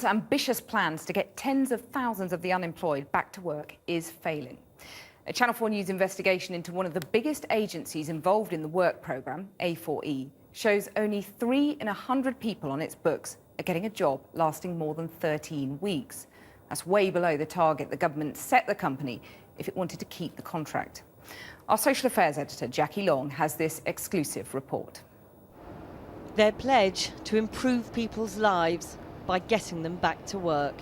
Ambitious plans to get tens of thousands of the unemployed back to work is failing. A Channel 4 News investigation into one of the biggest agencies involved in the work programme, A4E, shows only 3 in 100 people on its books are getting a job lasting more than 13 weeks. That's way below the target the government set the company if it wanted to keep the contract. Our social affairs editor, Jackie Long, has this exclusive report. Their pledge to improve people's lives by getting them back to work.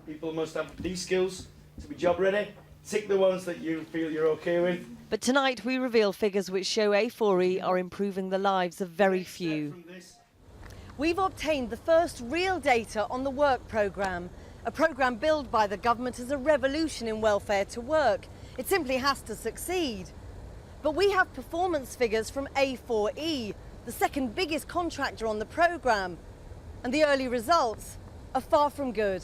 People must have these skills to be job ready. Tick the ones that you feel you're okay with. But tonight we reveal figures which show A4E are improving the lives of very few. We've obtained the first real data on the work programme, a programme billed by the government as a revolution in welfare to work. It simply has to succeed. But we have performance figures from A4E, the second biggest contractor on the programme, and the early results are far from good.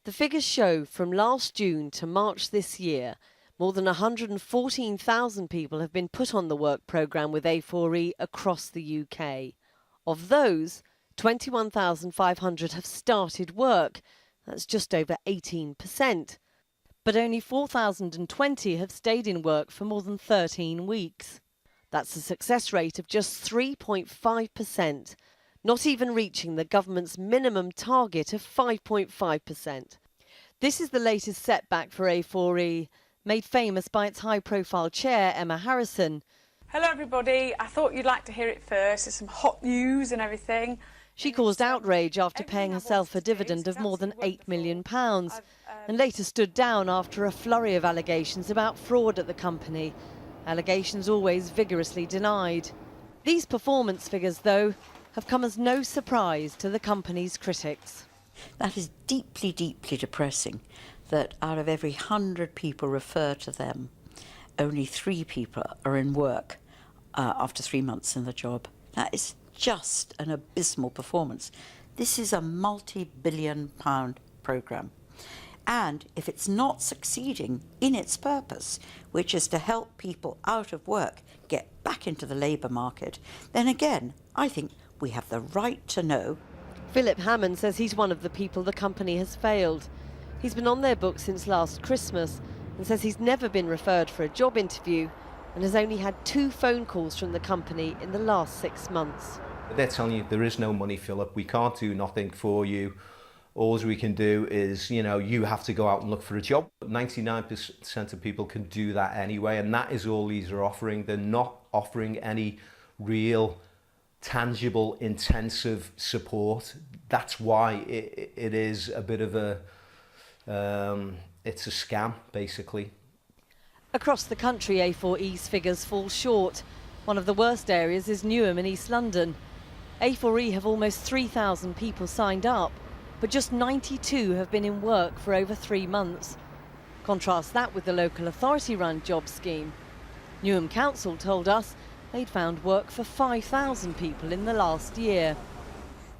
The figures show from last June to March this year, more than 114,000 people have been put on the work programme with A4E across the UK. Of those, 21,500 have started work. That's just over 18%. But only 4,020 have stayed in work for more than 13 weeks. That's a success rate of just 3.5%. Not even reaching the government's minimum target of 5.5%. This is the latest setback for A4E, made famous by its high-profile chair, Emma Harrison. Hello everybody, I thought you'd like to hear it first. There's some hot news and everything. She caused outrage after paying herself a dividend of more than £8 million and later stood down after a flurry of allegations about fraud at the company. Allegations always vigorously denied. These performance figures, though, have come as no surprise to the company's critics. That is deeply, deeply depressing that out of every 100 people referred to them, only 3 people are in work after 3 months in the job. That is just an abysmal performance. This is a multi-billion-pound programme. And if it's not succeeding in its purpose, which is to help people out of work get back into the labour market, then again, I think we have the right to know. Philip Hammond says he's one of the people the company has failed. He's been on their books since last Christmas and says he's never been referred for a job interview and has only had 2 phone calls from the company in the last 6 months. They're telling you there is no money, Philip. We can't do nothing for you. All we can do is, you have to go out and look for a job. 99% of people can do that anyway, and that is all these are offering. They're not offering any real, tangible, intensive support. That's why it is a bit of a, it's a scam, basically. Across the country, A4E's figures fall short. One of the worst areas is Newham in East London. A4E have almost 3,000 people signed up, but just 92 have been in work for over 3 months. Contrast that with the local authority-run job scheme. Newham Council told us they'd found work for 5,000 people in the last year.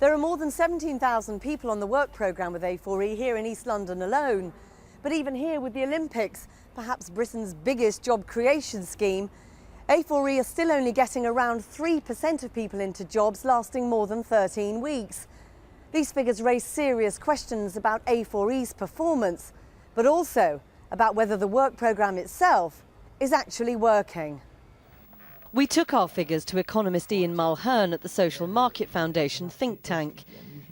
There are more than 17,000 people on the work programme with A4E here in East London alone. But even here with the Olympics, perhaps Britain's biggest job creation scheme, A4E are still only getting around 3% of people into jobs lasting more than 13 weeks. These figures raise serious questions about A4E's performance, but also about whether the work programme itself is actually working. We took our figures to economist Ian Mulhern at the Social Market Foundation think tank.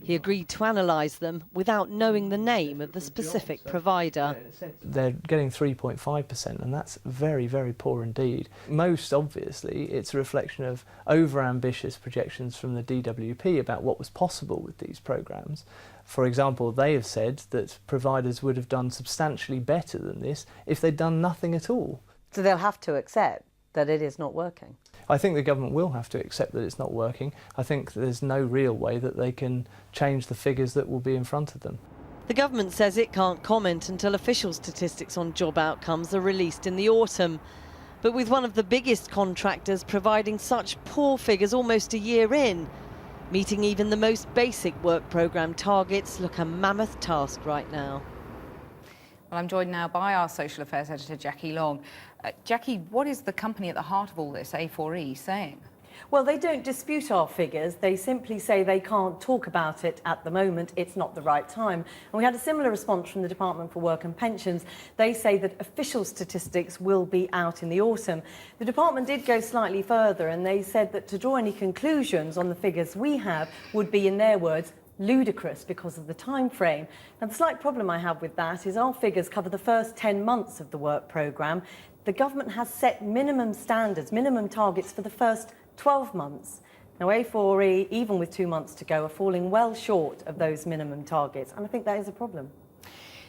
He agreed to analyse them without knowing the name of the specific provider. They're getting 3.5%, and that's very, very poor indeed. Most obviously, it's a reflection of over-ambitious projections from the DWP about what was possible with these programmes. For example, they have said that providers would have done substantially better than this if they'd done nothing at all. So they'll have to accept that it is not working? I think the government will have to accept that it's not working. I think there's no real way that they can change the figures that will be in front of them. The government says it can't comment until official statistics on job outcomes are released in the autumn. But with one of the biggest contractors providing such poor figures almost a year in, meeting even the most basic work programme targets look a mammoth task right now. Well, I'm joined now by our social affairs editor, Jackie Long. Jackie, what is the company at the heart of all this, A4E, saying? Well, they don't dispute our figures. They simply say they can't talk about it at the moment. It's not the right time. And we had a similar response from the Department for Work and Pensions. They say that official statistics will be out in the autumn. The department did go slightly further, and they said that to draw any conclusions on the figures we have would be, in their words, ludicrous because of the time frame. Now, the slight problem I have with that is our figures cover the first 10 months of the work programme. The government has set minimum standards, minimum targets for the first 12 months. Now, A4E, even with 2 months to go, are falling well short of those minimum targets, and I think that is a problem.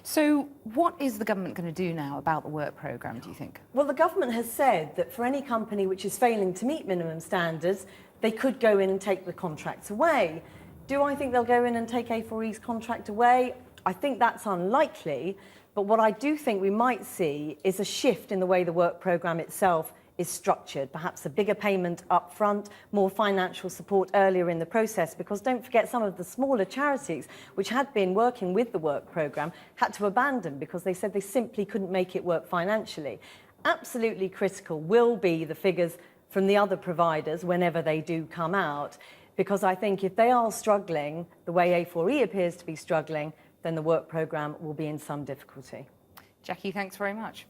So what is the government going to do now about the work programme, do you think? Well, the government has said that for any company which is failing to meet minimum standards, they could go in and take the contracts away. Do I think they'll go in and take A4E's contract away? I think that's unlikely, but what I do think we might see is a shift in the way the work programme itself is structured, perhaps a bigger payment up front, more financial support earlier in the process, because don't forget, some of the smaller charities which had been working with the work programme had to abandon because they said they simply couldn't make it work financially. Absolutely critical will be the figures from the other providers whenever they do come out, because I think if they are struggling the way A4E appears to be struggling, then the work programme will be in some difficulty. Jackie, thanks very much.